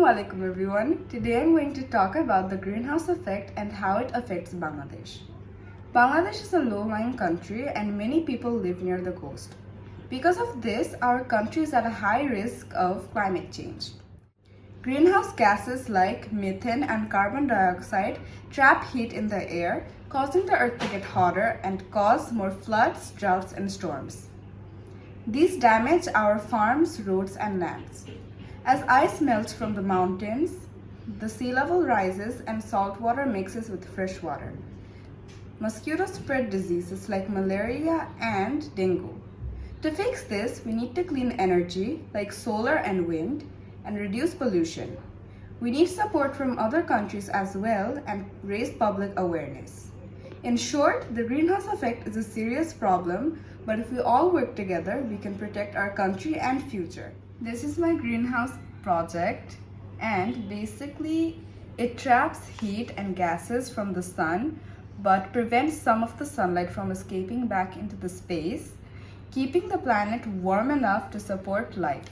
Assalamualaikum everyone. Today I'm going to talk about the greenhouse effect and how it affects Bangladesh. Bangladesh is a low-lying country and many people live near the coast. Because of this, our country is at a high risk of climate change. Greenhouse gases like methane and carbon dioxide trap heat in the air, causing the earth to get hotter and cause more floods, droughts, and storms. These damage our farms, roads, and lands. As ice melts from the mountains, the sea level rises and salt water mixes with fresh water. Mosquitoes spread diseases like malaria and dengue. To fix this, we need to clean energy like solar and wind and reduce pollution. We need support from other countries as well and raise public awareness. In short, the greenhouse effect is a serious problem, but if we all work together, we can protect our country and future. This is my greenhouse project, and basically it traps heat and gases from the sun but prevents some of the sunlight from escaping back into the space, keeping the planet warm enough to support life.